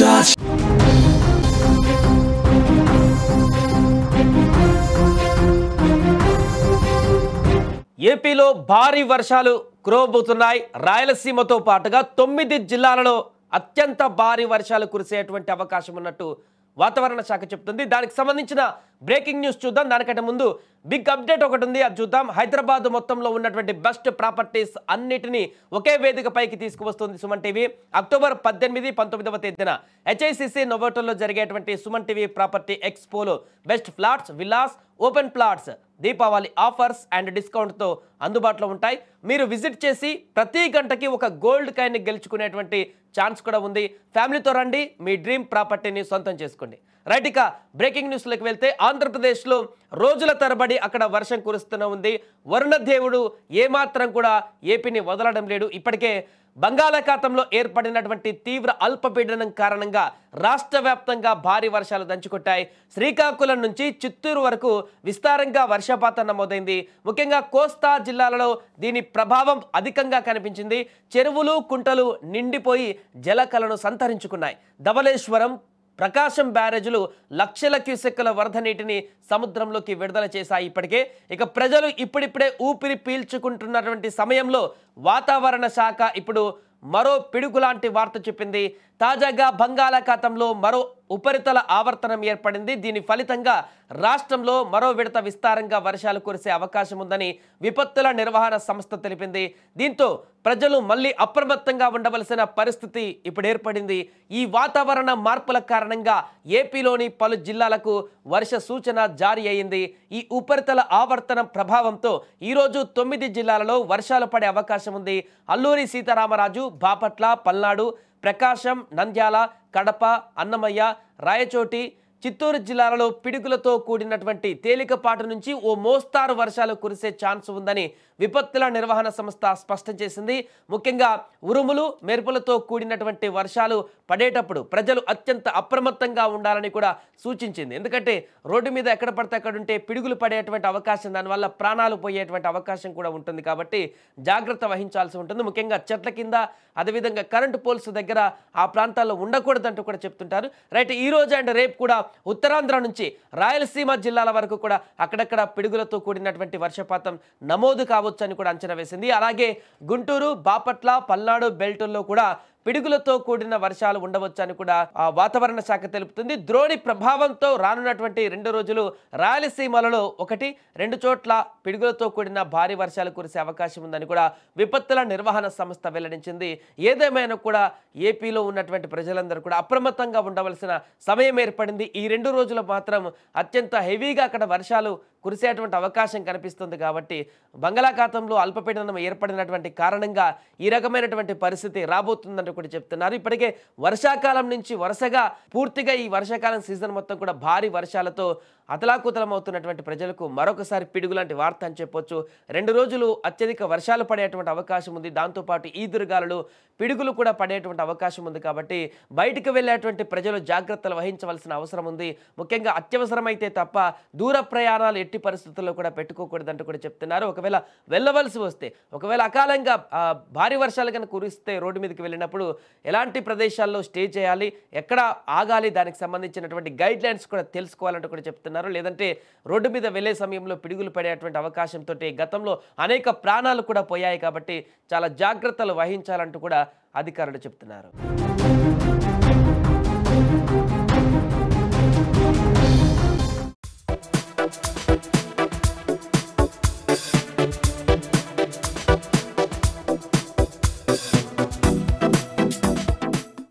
touch. ఏపీలో భారీ వర్షాలు కురవబోతున్నాయి. రాయలసీమతో పాటుగా 9 జిల్లాలలో అత్యంత భారీ వర్షాలు కురిసేటువంటి అవకాశం ఉన్నట్టు వాతావరణ శాఖ చెప్తుంది. దానికి సంబంధించిన బ్రేకింగ్ న్యూస్ చూద్దాం. దానికంటే ముందు బిగ్ అప్డేట్ ఒకటి ఉంది, అది చూద్దాం. హైదరాబాద్ మొత్తంలో ఉన్నటువంటి బెస్ట్ ప్రాపర్టీస్ అన్నిటినీ ఒకే వేదిక పైకి తీసుకువస్తుంది సుమన్ టీవీ. అక్టోబర్ 18, 19వ తేదీన హెచ్ఐసిసి నోవోటల్లో జరిగేటువంటి సుమన్ టీవీ ప్రాపర్టీ ఎక్స్పోలో best flats, villas, open plots Deepavali offers and డిస్కౌంట్తో అందుబాటులో ఉంటాయి. మీరు విజిట్ చేసి ప్రతి గంటకి ఒక గోల్డ్ కాయిన్ గెలుచుకునేటువంటి ఛాన్స్ కూడా ఉంది. ఫ్యామిలీతో రండి, మీ డ్రీమ్ ప్రాపర్టీని సొంతం చేసుకోండి. రైట్, ఇక బ్రేకింగ్ న్యూస్లోకి వెళ్తే ఆంధ్రప్రదేశ్లో రోజుల తరబడి అక్కడ వర్షం కురుస్తూనే ఉంది. వరుణ దేవుడు ఏమాత్రం కూడా ఏపీని వదలడం లేడు. ఇప్పటికే బంగాళాఖాతంలో ఏర్పడినటువంటి తీవ్ర అల్పపీడనం కారణంగా రాష్ట్ర వ్యాప్తంగా భారీ వర్షాలు దంచుకొట్టాయి. శ్రీకాకుళం నుంచి చిత్తూరు వరకు విస్తారంగా వర్షపాతం నమోదైంది. ముఖ్యంగా కోస్తా జిల్లాలలో దీని ప్రభావం అధికంగా కనిపించింది. చెరువులు, కుంటలు నిండిపోయి జలకలను సంతరించుకున్నాయి. ధవళేశ్వరం, ప్రకాశం బ్యారేజీలు లక్షల క్యూసెక్కుల వరద నీటిని సముద్రంలోకి విడుదల చేశాయి. ఇక ప్రజలు ఇప్పుడిప్పుడే ఊపిరి పీల్చుకుంటున్నటువంటి సమయంలో వాతావరణ శాఖ ఇప్పుడు మరో పిడుగులాంటి వార్త చెప్పింది. తాజాగా బంగాళాఖాతంలో మరో ఉపరితల ఆవర్తనం ఏర్పడింది. దీని ఫలితంగా రాష్ట్రంలో మరో విడత విస్తారంగా వర్షాలు కురిసే అవకాశం ఉందని విపత్తుల నిర్వహణ సంస్థ తెలిపింది. దీంతో ప్రజలు మళ్ళీ అప్రమత్తంగా ఉండవలసిన పరిస్థితి ఇప్పుడు ఏర్పడింది. ఈ వాతావరణ మార్పుల కారణంగా ఏపీలోని పలు జిల్లాలకు వర్ష సూచన జారీ అయింది. ఈ ఉపరితల ఆవర్తనం ప్రభావంతో ఈరోజు 9 జిల్లాలలో వర్షాలు పడే అవకాశం ఉంది. అల్లూరి సీతారామరాజు, బాపట్ల, పల్నాడు, ప్రకాశం, నంద్యాల, కడప, అన్నమయ్య, రాయచోటి, చిత్తూరు జిల్లాలలో పిడుగులతో కూడినటువంటి తేలికపాటి నుంచి ఓ మోస్తారు వర్షాలు కురిసే ఛాన్స్ ఉందని విపత్తుల నిర్వహణ సంస్థ స్పష్టం చేసింది. ముఖ్యంగా ఉరుములు, మెరుపులతో కూడినటువంటి వర్షాలు పడేటప్పుడు ప్రజలు అత్యంత అప్రమత్తంగా ఉండాలని కూడా సూచించింది. ఎందుకంటే రోడ్డు మీద ఎక్కడ పడితే అక్కడ ఉంటే పిడుగులు పడేటువంటి అవకాశం, దానివల్ల ప్రాణాలు పోయేటువంటి అవకాశం కూడా ఉంటుంది. కాబట్టి జాగ్రత్త వహించాల్సి ఉంటుంది. ముఖ్యంగా చెట్ల కింద, అదేవిధంగా కరెంటు పోల్స్ దగ్గర ఆ ప్రాంతాల్లో ఉండకూడదంటూ కూడా చెప్తుంటారు. రైట్, ఈ రోజు అండ్ రేపు కూడా ఉత్తరాంధ్ర నుంచి రాయలసీమ జిల్లాల వరకు కూడా అక్కడక్కడ పిడుగులతో కూడినటువంటి వర్షపాతం నమోదు కావచ్చు అని కూడా అంచనా వేసింది. అలాగే గుంటూరు, బాపట్ల, పల్నాడు బెల్టుల్లో కూడా పిడుగులతో కూడిన వర్షాలు ఉండవచ్చని కూడా వాతావరణ శాఖ తెలుపుతుంది. ద్రోణి ప్రభావంతో రానున్నటువంటి 2 రోజులు రాయలసీమలలో 1-2 చోట్ల పిడుగులతో కూడిన భారీ వర్షాలు కురిసే అవకాశం ఉందని కూడా విపత్తుల నిర్వహణ సంస్థ వెల్లడించింది. ఏదేమైనా కూడా ఏపీలో ఉన్నటువంటి ప్రజలందరూ కూడా అప్రమత్తంగా ఉండవలసిన సమయం ఏర్పడింది. ఈ 2 రోజులు మాత్రం అత్యంత హెవీగా అక్కడ వర్షాలు కురిసేటువంటి అవకాశం కనిపిస్తుంది. కాబట్టి బంగాళాఖాతంలో అల్పపీడనం ఏర్పడినటువంటి కారణంగా ఈ రకమైనటువంటి పరిస్థితి రాబోతుందంటూ కూడా చెప్తున్నారు. ఇప్పటికే వర్షాకాలం నుంచి వరుసగా పూర్తిగా ఈ వర్షాకాలం సీజన్ మొత్తం కూడా భారీ వర్షాలతో అతలాకుతలం అవుతున్నటువంటి ప్రజలకు మరొకసారి పిడుగు లాంటి వార్త అని చెప్పొచ్చు. 2 రోజులు అత్యధిక వర్షాలు పడేటువంటి అవకాశం ఉంది. దాంతోపాటు ఈదురుగాలులు, పిడుగులు కూడా పడేటువంటి అవకాశం ఉంది. కాబట్టి బయటికి వెళ్ళేటువంటి ప్రజలు జాగ్రత్తలు వహించవలసిన అవసరం ఉంది. ముఖ్యంగా అత్యవసరమైతే తప్ప దూర ప్రయాణాలు ఎట్టి పరిస్థితుల్లో కూడా పెట్టుకోకూడదంటూ కూడా చెప్తున్నారు. ఒకవేళ వెళ్ళవలసి వస్తే, ఒకవేళ అకాలంగా భారీ వర్షాలు కనుక కురిస్తే రోడ్డు మీదకి వెళ్ళినప్పుడు ఎలాంటి ప్రదేశాల్లో స్టే చేయాలి, ఎక్కడ ఆగాలి, దానికి సంబంధించినటువంటి గైడ్ లైన్స్ కూడా తెలుసుకోవాలంటూ కూడా చెప్తున్నారు. లేదంటే రోడ్డు మీద వెళ్ళే సమయంలో పిడుగులు పడేటువంటి అవకాశంతో గతంలో అనేక ప్రాణాలు కూడా పోయాయి. కాబట్టి చాలా జాగ్రత్తలు వహించాలంటూ కూడా అధికారులు చెప్తున్నారు.